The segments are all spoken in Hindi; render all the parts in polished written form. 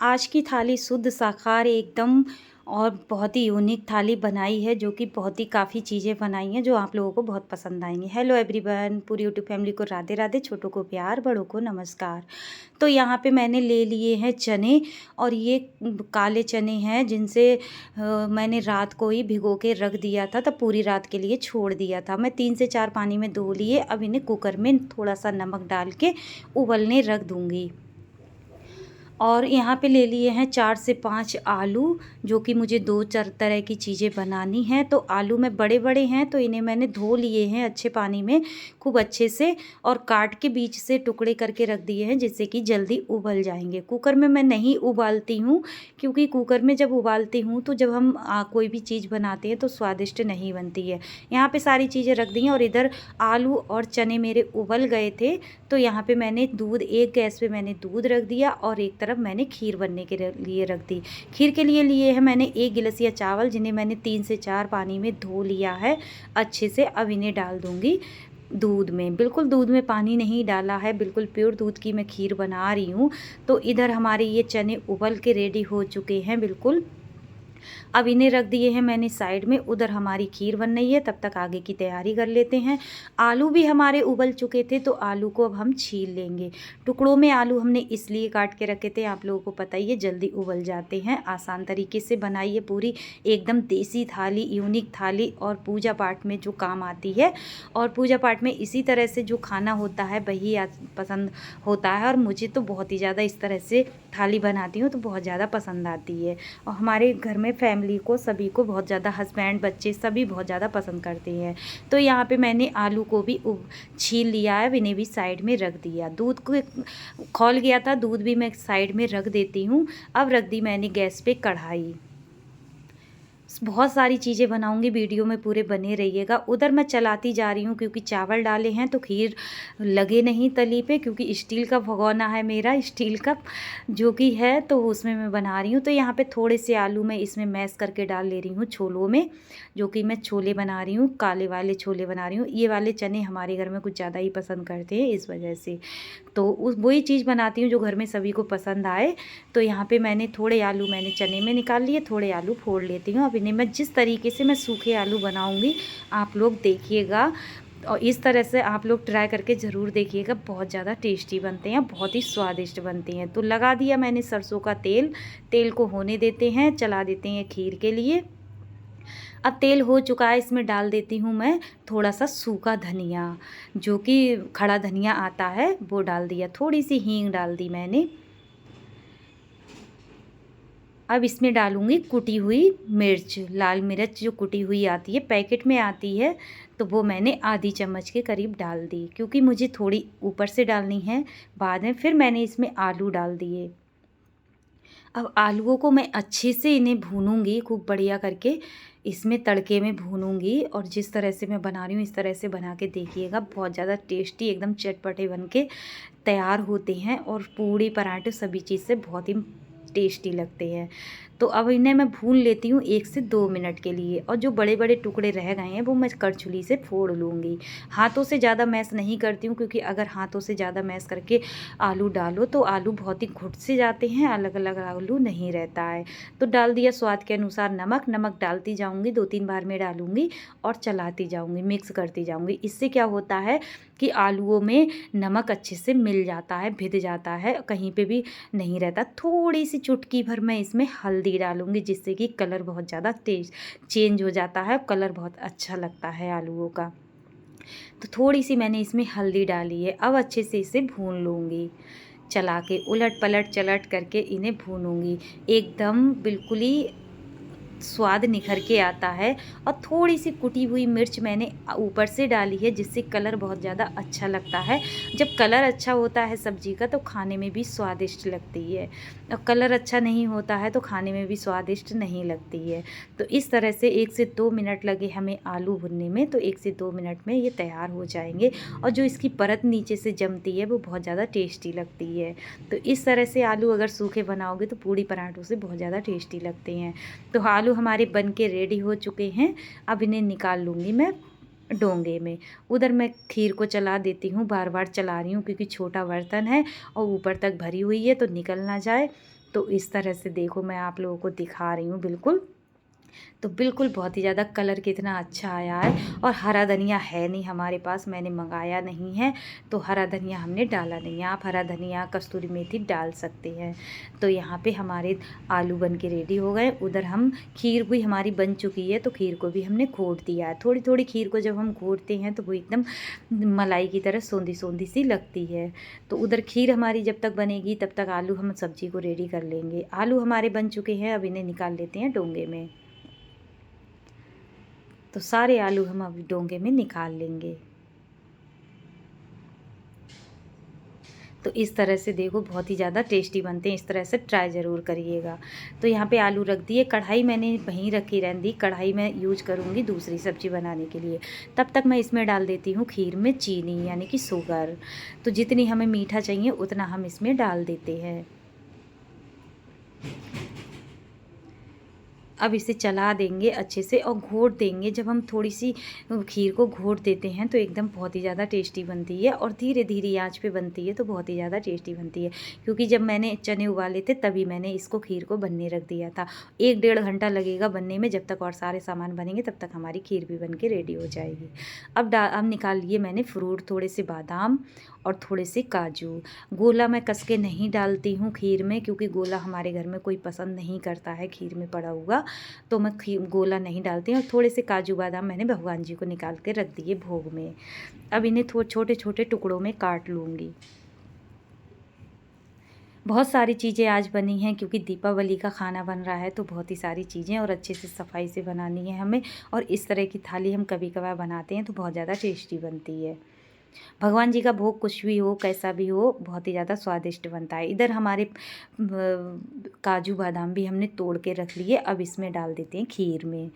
आज की थाली शुद्ध शाकाहारी एकदम और बहुत ही यूनिक थाली बनाई है, जो कि बहुत ही काफ़ी चीज़ें बनाई हैं जो आप लोगों को बहुत पसंद आएंगी। हेलो एवरीवन, पूरी यूट्यूब फैमिली को राधे राधे, छोटों को प्यार, बड़ों को नमस्कार। तो यहाँ पे मैंने ले लिए हैं चने, और ये काले चने हैं जिनसे मैंने रात को ही भिगो के रख दिया था, तब पूरी रात के लिए छोड़ दिया था। मैं 3 से 4 पानी में धो लिए। अब इन्हें कुकर में थोड़ा सा नमक डाल के उबलने रख दूँगी। और यहाँ पे ले लिए हैं 4 से 5 आलू, जो कि मुझे 2-4 तरह की चीज़ें बनानी हैं। तो आलू में बड़े-बड़े हैं, तो इन्हें मैंने धो लिए हैं अच्छे पानी में खूब अच्छे से, और काट के बीच से टुकड़े करके रख दिए हैं, जिससे कि जल्दी उबल जाएंगे। कुकर में मैं नहीं उबालती हूँ, क्योंकि कुकर में जब उबालती हूँ तो जब हम कोई भी चीज़ बनाते हैं तो स्वादिष्ट नहीं बनती है। यहाँ पे सारी चीज़ें रख दी हैं, और इधर आलू और चने मेरे उबल गए थे। तो यहाँ पे मैंने दूध, एक गैस पे मैंने दूध रख दिया और एक तरफ मैंने खीर बनने के लिए रख दी। खीर के लिए लिए है मैंने 1 गिलसिया चावल, जिन्हें मैंने 3 से 4 पानी में धो लिया है अच्छे से। अब इन्हें डाल दूँगी दूध में। बिल्कुल दूध में पानी नहीं डाला है, बिल्कुल प्योर दूध की मैं खीर बना रही हूँ। तो इधर हमारे ये चने उबल के रेडी हो चुके हैं बिल्कुल। अब इन्हें रख दिए हैं मैंने साइड में। उधर हमारी खीर बन रही है, तब तक आगे की तैयारी कर लेते हैं। आलू भी हमारे उबल चुके थे, तो आलू को अब हम छील लेंगे। टुकड़ों में आलू हमने इसलिए काट के रखे थे, आप लोगों को पता ही है, जल्दी उबल जाते हैं। आसान तरीके से बनाई है पूरी एकदम देसी थाली, यूनिक थाली, और पूजा पाठ में जो काम आती है। और पूजा पाठ में इसी तरह से जो खाना होता है वही पसंद होता है, और मुझे तो बहुत ही ज़्यादा इस तरह से थाली बनाती हूँ तो बहुत ज़्यादा पसंद आती है। और हमारे घर में फैमिली को, सभी को बहुत ज़्यादा, हस्बैंड, बच्चे सभी बहुत ज़्यादा पसंद करते हैं। तो यहाँ पे मैंने आलू को भी छील लिया है, इन्हें भी साइड में रख दिया। दूध को खौल गया था, दूध भी मैं साइड में रख देती हूँ। अब रख दी मैंने गैस पे कढ़ाई। बहुत सारी चीज़ें बनाऊंगी, वीडियो में पूरे बने रहिएगा। उधर मैं चलाती जा रही हूँ, क्योंकि चावल डाले हैं तो खीर लगे नहीं तली पे, क्योंकि स्टील का भगोना है मेरा, स्टील का जो कि है, तो उसमें मैं बना रही हूँ। तो यहाँ पे थोड़े से आलू मैं इसमें मैश करके डाल ले रही हूँ छोलों में, जो कि मैं छोले बना रही हूँ, काले वाले छोले बना रही हूँ। ये वाले चने हमारे घर में कुछ ज़्यादा ही पसंद करते हैं, इस वजह से तो वही चीज़ बनाती हूँ जो घर में सभी को पसंद आए। तो यहाँ पे मैंने थोड़े आलू मैंने चने में निकाल लिए, थोड़े आलू फोड़ लेती हूँ। अब इन्हें मैं जिस तरीके से मैं सूखे आलू बनाऊँगी, आप लोग देखिएगा, और इस तरह से आप लोग ट्राई करके ज़रूर देखिएगा। बहुत ज़्यादा टेस्टी बनते हैं, बहुत ही स्वादिष्ट बनते हैं। तो लगा दिया मैंने सरसों का तेल, तेल को होने देते हैं, चला देते हैं खीर के लिए। अब तेल हो चुका है, इसमें डाल देती हूँ मैं थोड़ा सा सूखा धनिया, जो कि खड़ा धनिया आता है, वो डाल दिया। थोड़ी सी हींग डाल दी मैंने। अब इसमें डालूँगी कुटी हुई मिर्च, लाल मिर्च जो कुटी हुई आती है, पैकेट में आती है, तो वो मैंने आधी चम्मच के करीब डाल दी, क्योंकि मुझे थोड़ी ऊपर से डालनी है बाद में। फिर मैंने इसमें आलू डाल दिए। अब आलूओं को मैं अच्छे से इन्हें भूनूंगी खूब बढ़िया करके, इसमें तड़के में भूनूंगी। और जिस तरह से मैं बना रही हूँ इस तरह से बना के देखिएगा, बहुत ज़्यादा टेस्टी एकदम चटपटे बन के तैयार होते हैं, और पूड़ी पराठे सभी चीज़ से बहुत ही टेस्टी लगते हैं। तो अब इन्हें मैं भून लेती हूँ 1 से 2 मिनट के लिए, और जो बड़े बड़े टुकड़े रह गए हैं वो मैं करछुली से फोड़ लूँगी। हाथों से ज़्यादा मैश नहीं करती हूँ, क्योंकि अगर हाथों से ज़्यादा मैश करके आलू डालो तो आलू बहुत ही घुट से जाते हैं, अलग अलग आलू नहीं रहता है। तो डाल दिया स्वाद के अनुसार नमक, नमक डालती जाऊँगी, 2-3 बार में डालूँगी और चलाती जाऊँगी, मिक्स करती जाऊँगी। इससे क्या होता है कि आलूओं में नमक अच्छे से मिल जाता है, भिद जाता है, कहीं पे भी नहीं रहता। थोड़ी सी चुटकी भर मैं इसमें हल्दी डालूँगी, जिससे कि कलर बहुत ज़्यादा तेज चेंज हो जाता है, कलर बहुत अच्छा लगता है आलूओं का। तो थोड़ी सी मैंने इसमें हल्दी डाली है। अब अच्छे से इसे भून लूँगी, चला के उलट पलट चलट करके इन्हें भूनूँगी। एकदम बिल्कुल ही स्वाद निखर के आता है। और थोड़ी सी कुटी हुई मिर्च मैंने ऊपर से डाली है, जिससे कलर बहुत ज़्यादा अच्छा लगता है। जब कलर अच्छा होता है सब्जी का तो खाने में भी स्वादिष्ट लगती है, और कलर अच्छा नहीं होता है तो खाने में भी स्वादिष्ट नहीं लगती है। तो इस तरह से 1 से 2 मिनट लगे हमें आलू भुनने में, तो 1 से 2 मिनट में ये तैयार हो जाएंगे। और जो इसकी परत नीचे से जमती है वो बहुत ज़्यादा टेस्टी लगती है। तो इस तरह से आलू अगर सूखे बनाओगे तो पूड़ी पराठों से बहुत ज़्यादा टेस्टी लगते हैं। तो आलू हमारे बन के रेडी हो चुके हैं। अब इन्हें निकाल लूँगी मैं डोंगे में। उधर मैं खीर को चला देती हूँ, बार बार चला रही हूँ, क्योंकि छोटा बर्तन है और ऊपर तक भरी हुई है तो निकल ना जाए। तो इस तरह से देखो मैं आप लोगों को दिखा रही हूँ बिल्कुल। तो बिल्कुल बहुत ही ज़्यादा कलर कितना अच्छा आया है। और हरा धनिया है नहीं हमारे पास, मैंने मंगाया नहीं है, तो हरा धनिया हमने डाला नहीं है। आप हरा धनिया कस्तूरी मेथी डाल सकते हैं। तो यहाँ पे हमारे आलू बन के रेडी हो गए। उधर हम खीर भी हमारी बन चुकी है, तो खीर को भी हमने घोट दिया है। थोड़ी थोड़ी खीर को जब हम घोटते हैं तो वो एकदम मलाई की तरह सोंधी सोंधी सी लगती है। तो उधर खीर हमारी जब तक बनेगी तब तक आलू हम सब्जी को रेडी कर लेंगे। आलू हमारे बन चुके हैं, अब इन्हें निकाल लेते हैं डोंगे में। तो सारे आलू हम अब डोंगे में निकाल लेंगे। तो इस तरह से देखो बहुत ही ज़्यादा टेस्टी बनते हैं, इस तरह से ट्राई ज़रूर करिएगा। तो यहाँ पे आलू रख दिए, कढ़ाई मैंने वहीं रखी रहने दी। कढ़ाई मैं यूज करूँगी दूसरी सब्ज़ी बनाने के लिए। तब तक मैं इसमें डाल देती हूँ खीर में चीनी यानी कि शुगर। तो जितनी हमें मीठा चाहिए उतना हम इसमें डाल देते हैं। अब इसे चला देंगे अच्छे से और घोट देंगे। जब हम थोड़ी सी खीर को घोट देते हैं तो एकदम बहुत ही ज़्यादा टेस्टी बनती है, और धीरे धीरे आंच पे बनती है तो बहुत ही ज़्यादा टेस्टी बनती है। क्योंकि जब मैंने चने उबाले थे तभी मैंने इसको खीर को बनने रख दिया था। 1-1.5 घंटा लगेगा बनने में, जब तक और सारे सामान बनेंगे तब तक हमारी खीर भी बन के रेडी हो जाएगी। अब निकाल लिए मैंने फ्रूट, थोड़े से बादाम और थोड़े से काजू। गोला मैं कस के नहीं डालती हूँ खीर में, क्योंकि गोला हमारे घर में कोई पसंद नहीं करता है खीर में पड़ा हुआ, तो मैं गोला नहीं डालती हूँ। और थोड़े से काजू बादाम मैंने भगवान जी को निकाल के रख दिए भोग में। अब इन्हें छोटे छोटे टुकड़ों में काट लूँगी। बहुत सारी चीज़ें आज बनी हैं, क्योंकि दीपावली का खाना बन रहा है, तो बहुत ही सारी चीज़ें और अच्छे से सफाई से बनानी है हमें। और इस तरह की थाली हम कभी कभार बनाते हैं तो बहुत ज़्यादा टेस्टी बनती है। भगवान जी का भोग कुछ भी हो, कैसा भी हो, बहुत ही ज़्यादा स्वादिष्ट बनता है। इधर हमारे काजू बादाम भी हमने तोड़ के रख लिए। अब इसमें डाल देते हैं खीर में,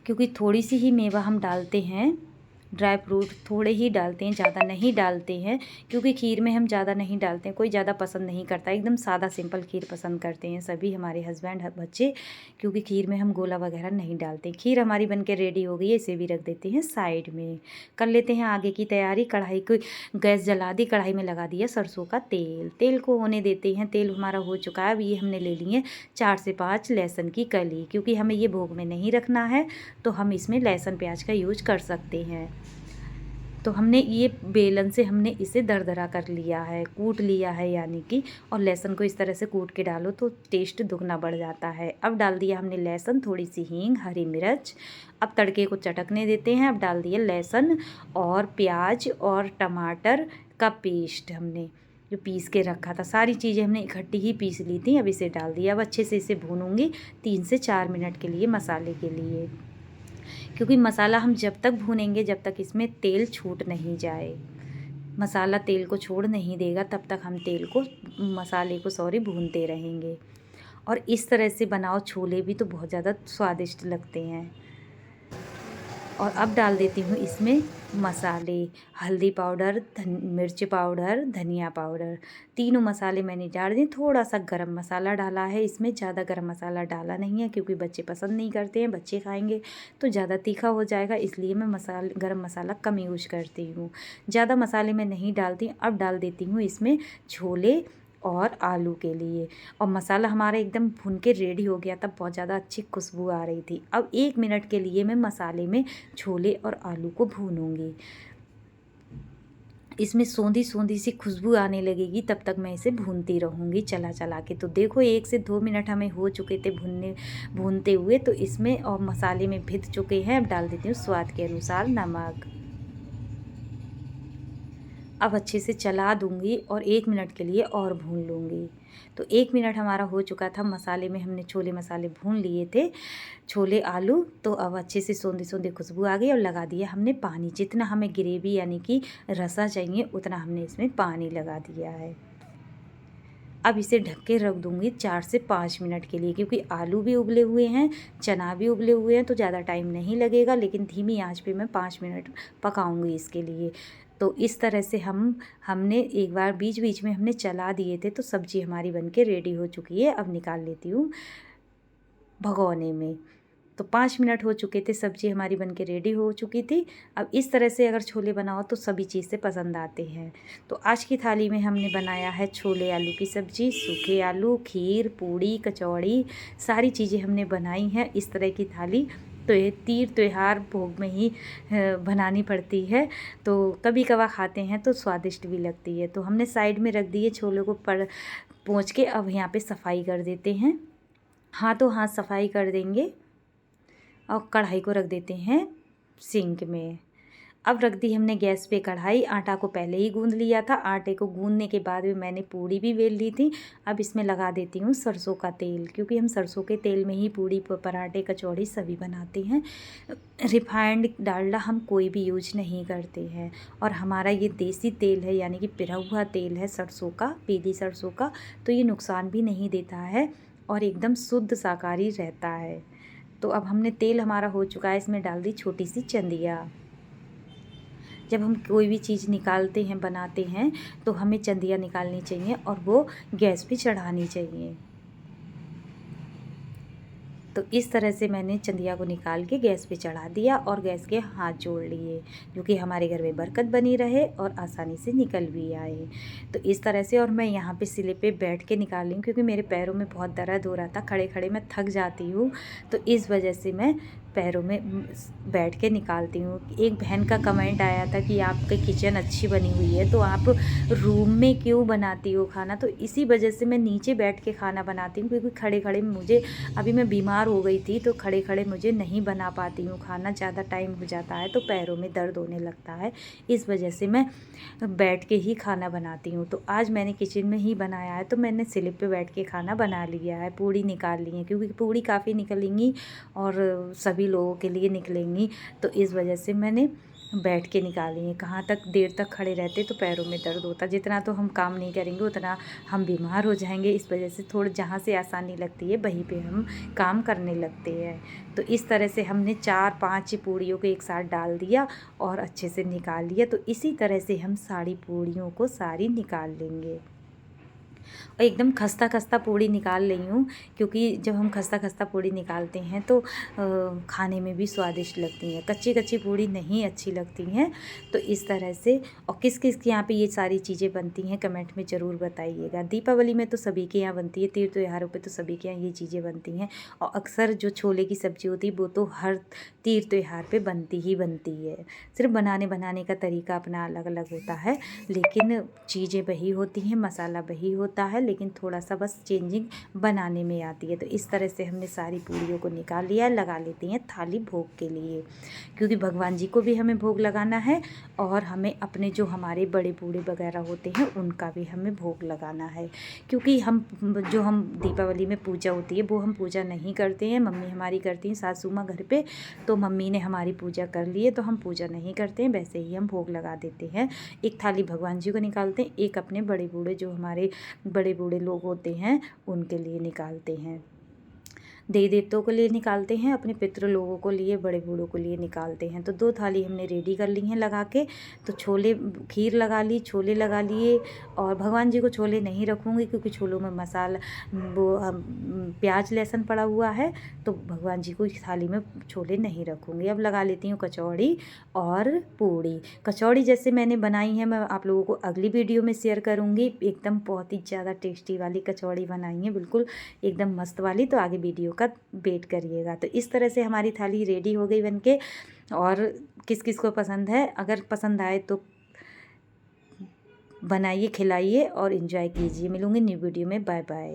क्योंकि थोड़ी सी ही मेवा हम डालते हैं। ड्राई फ्रूट थोड़े ही डालते हैं, ज़्यादा नहीं डालते हैं, क्योंकि खीर में हम ज़्यादा नहीं डालते हैं। कोई ज़्यादा पसंद नहीं करता, एकदम सादा सिंपल खीर पसंद करते हैं सभी, हमारे हस्बैंड बच्चे, क्योंकि खीर में हम गोला वगैरह नहीं डालते। खीर हमारी बनके रेडी हो गई है, इसे भी रख देते हैं साइड में। कर लेते हैं आगे की तैयारी। कढ़ाई को गैस जला दी, कढ़ाई में लगा दिया सरसों का तेल। तेल को होने देते हैं। तेल हमारा हो चुका है। अब ये हमने ले लिए 4 से 5 लहसुन की कली, क्योंकि हमें ये भोग में नहीं रखना है, तो हम इसमें लहसुन प्याज का यूज कर सकते हैं। तो हमने ये बेलन से हमने इसे दरदरा कर लिया है, कूट लिया है यानी कि। और लहसुन को इस तरह से कूट के डालो तो टेस्ट दुगना बढ़ जाता है। अब डाल दिया हमने लहसुन, थोड़ी सी हींग, हरी मिर्च। अब तड़के को चटकने देते हैं। अब डाल दिया लहसुन और प्याज और टमाटर का पेस्ट, हमने जो पीस के रखा था। सारी चीज़ें हमने इकट्ठी ही पीस ली थी। अब इसे डाल दिया। अब अच्छे से इसे भूनूंगी 3 से 4 मिनट के लिए मसाले के लिए, क्योंकि मसाला हम जब तक भूनेंगे जब तक इसमें तेल छूट नहीं जाए। मसाला तेल को छोड़ नहीं देगा तब तक हम मसाले को भूनते रहेंगे। और इस तरह से बनाओ छोले भी तो बहुत ज़्यादा स्वादिष्ट लगते हैं। और अब डाल देती हूँ इसमें मसाले, हल्दी पाउडर, मिर्च पाउडर, धनिया पाउडर, तीनों मसाले मैंने डाल दिए। थोड़ा सा गरम मसाला डाला है इसमें, ज़्यादा गरम मसाला डाला नहीं है, क्योंकि बच्चे पसंद नहीं करते हैं। बच्चे खाएंगे तो ज़्यादा तीखा हो जाएगा, इसलिए मैं गरम मसाला कम यूज करती हूँ, ज़्यादा मसाले में नहीं डालती। अब डाल देती हूँ इसमें छोले और आलू के लिए। और मसाला हमारा एकदम भुन के रेडी हो गया, तब बहुत ज़्यादा अच्छी खुशबू आ रही थी। अब 1 मिनट के लिए मैं मसाले में छोले और आलू को भूनूंगी। इसमें सोंधी सोंधी सी खुशबू आने लगेगी, तब तक मैं इसे भूनती रहूँगी चला चला के। तो देखो 1 से 2 मिनट हमें हो चुके थे भूनते हुए। तो इसमें और मसाले में भिद चुके हैं। अब डाल देती हूँ स्वाद के अनुसार नमक। अब अच्छे से चला दूंगी और 1 मिनट के लिए और भून लूँगी। तो 1 मिनट हमारा हो चुका था। मसाले में हमने छोले मसाले भून लिए थे, छोले आलू। तो अब अच्छे से सोंधी सोंधी खुशबू आ गई और लगा दिया हमने पानी। जितना हमें ग्रेवी यानी कि रसा चाहिए उतना हमने इसमें पानी लगा दिया है। अब इसे ढक के रख दूँगी 4 से 5 मिनट के लिए, क्योंकि आलू भी उबले हुए हैं, चना भी उबले हुए हैं, तो ज़्यादा टाइम नहीं लगेगा। लेकिन धीमी आंच पे मैं 5 मिनट पकाऊंगी इसके लिए। तो इस तरह से हमने एक बार बीच बीच में हमने चला दिए थे। तो सब्ज़ी हमारी बनके रेडी हो चुकी है। अब निकाल लेती हूँ भगोने में। तो 5 मिनट हो चुके थे, सब्ज़ी हमारी बनके रेडी हो चुकी थी। अब इस तरह से अगर छोले बनाओ तो सभी चीज़ से पसंद आते हैं। तो आज की थाली में हमने बनाया है छोले आलू की सब्ज़ी, सूखे आलू, खीर, पूड़ी, कचौड़ी, सारी चीज़ें हमने बनाई हैं इस तरह की थाली। तो ये तीर त्योहार भोग में ही बनानी पड़ती है, तो कभी कभार खाते हैं तो स्वादिष्ट भी लगती है। तो हमने साइड में रख दिए छोले को पोंछ के। अब यहाँ पे सफाई कर देते हैं, हाथों हाथ सफाई कर देंगे और कढ़ाई को रख देते हैं सिंक में। अब रख दी हमने गैस पे कढ़ाई। आटा को पहले ही गूंद लिया था, आटे को गूंदने के बाद में मैंने पूड़ी भी बेल ली थी। अब इसमें लगा देती हूँ सरसों का तेल, क्योंकि हम सरसों के तेल में ही पूड़ी, पराठे, कचौड़ी सभी बनाते हैं। रिफाइंड डालडा हम कोई भी यूज नहीं करते हैं, और हमारा ये देसी तेल है, यानी कि पिरा हुआ तेल है सरसों का, पीली सरसों का। तो ये नुकसान भी नहीं देता है और एकदम शुद्ध शाकाहारी रहता है। तो अब हमने तेल हमारा हो चुका है, इसमें डाल दी छोटी सी चंदिया। जब हम कोई भी चीज़ निकालते हैं, बनाते हैं, तो हमें चंदिया निकालनी चाहिए और वो गैस पे चढ़ानी चाहिए। तो इस तरह से मैंने चंदिया को निकाल के गैस पे चढ़ा दिया और गैस के हाथ जोड़ लिए, क्योंकि हमारे घर में बरकत बनी रहे और आसानी से निकल भी आए। तो इस तरह से, और मैं यहाँ पे सिले पे बैठ के निकाल रही हूँ, क्योंकि मेरे पैरों में बहुत दर्द हो रहा था, खड़े खड़े मैं थक जाती हूँ, तो इस वजह से मैं पैरों में बैठ के निकालती हूँ। एक बहन का कमेंट आया था कि आपकी किचन अच्छी बनी हुई है, तो आप रूम में क्यों बनाती हो खाना? तो इसी वजह से मैं नीचे बैठ के खाना बनाती हूँ, क्योंकि खड़े खड़े मुझे, अभी मैं बीमार हो गई थी तो खड़े खड़े मुझे नहीं बना पाती हूँ खाना, ज़्यादा टाइम हो जाता है तो पैरों में दर्द होने लगता है। इस वजह से मैं बैठ के ही खाना बनाती हूँ। तो आज मैंने किचन में ही बनाया है, तो मैंने स्लिप पे बैठ के खाना बना लिया है। पूड़ी निकाल ली है, क्योंकि पूड़ी काफ़ी निकलेंगी और सभी लोगों के लिए निकलेंगी, तो इस वजह से मैंने बैठ के निकाली है। कहाँ तक देर तक खड़े रहते तो पैरों में दर्द होता, जितना तो हम काम नहीं करेंगे उतना हम बीमार हो जाएंगे। इस वजह से थोड़ा जहाँ से आसानी लगती है वहीं पे हम काम करने लगते हैं। तो इस तरह से हमने 4-5 पूड़ियों को एक साथ डाल दिया और अच्छे से निकाल लिया। तो इसी तरह से हम सारी पूड़ियों को सारी निकाल लेंगे। और एकदम खस्ता खस्ता पूड़ी निकाल रही हूँ, क्योंकि जब हम खस्ता खस्ता पूड़ी निकालते हैं तो खाने में भी स्वादिष्ट लगती हैं। कच्ची कच्ची पूड़ी नहीं अच्छी लगती हैं। तो इस तरह से, और किस किस के यहाँ पे ये सारी चीज़ें बनती हैं कमेंट में ज़रूर बताइएगा। दीपावली में तो सभी के यहाँ बनती है, तीर्थ त्योहारों पे तो सभी के यहाँ ये चीज़ें बनती हैं। और अक्सर जो छोले की सब्ज़ी होती है वो तो हर तीर्थ त्योहार पे बनती ही बनती है। सिर्फ बनाने का तरीका अपना अलग अलग होता है, लेकिन चीज़ें वही होती हैं, मसाला वही होता है, लेकिन थोड़ा सा बस चेंजिंग बनाने में आती है। तो इस तरह से हमने सारी पूड़ियों को निकाल लिया, लगा लेते हैं थाली भोग के लिए, क्योंकि भगवान जी को भी हमें भोग लगाना है और हमें अपने जो हमारे बड़े बूढ़े वगैरह होते हैं उनका भी हमें भोग लगाना है। क्योंकि हम दीपावली में पूजा होती है वो हम पूजा नहीं करते हैं, मम्मी हमारी करती हैं, सासू माँ घर पे, तो मम्मी ने हमारी पूजा कर ली है तो हम पूजा नहीं करते हैं, वैसे ही हम भोग लगा देते हैं। एक थाली भगवान जी को निकालते हैं, एक अपने बड़े बूढ़े जो हमारे बड़े बूढ़े लोग होते हैं उनके लिए निकालते हैं, देवी देवताओं के लिए निकालते हैं, अपने पितृ लोगों को लिए, बड़े बूढ़ों को लिए निकालते हैं। तो 2 थाली हमने रेडी कर ली हैं लगा के। तो छोले, खीर लगा ली, छोले लगा लिए, और भगवान जी को छोले नहीं रखूँगी क्योंकि छोलों में मसाला वो प्याज लहसुन पड़ा हुआ है, तो भगवान जी को थाली में छोले नहीं रखूँगी। अब लगा लेती हूँ कचौड़ी और पूड़ी। कचौड़ी जैसे मैंने बनाई है मैं आप लोगों को अगली वीडियो में शेयर करूँगी। एकदम बहुत ही ज़्यादा टेस्टी वाली कचौड़ी बनाई है, बिल्कुल एकदम मस्त वाली। तो आगे वीडियो का वेट करिएगा। तो इस तरह से हमारी थाली रेडी हो गई बनके। और किस किस को पसंद है, अगर पसंद आए तो बनाइए, खिलाइए और एंजॉय कीजिए। मिलूंगी न्यू वीडियो में। Bye bye.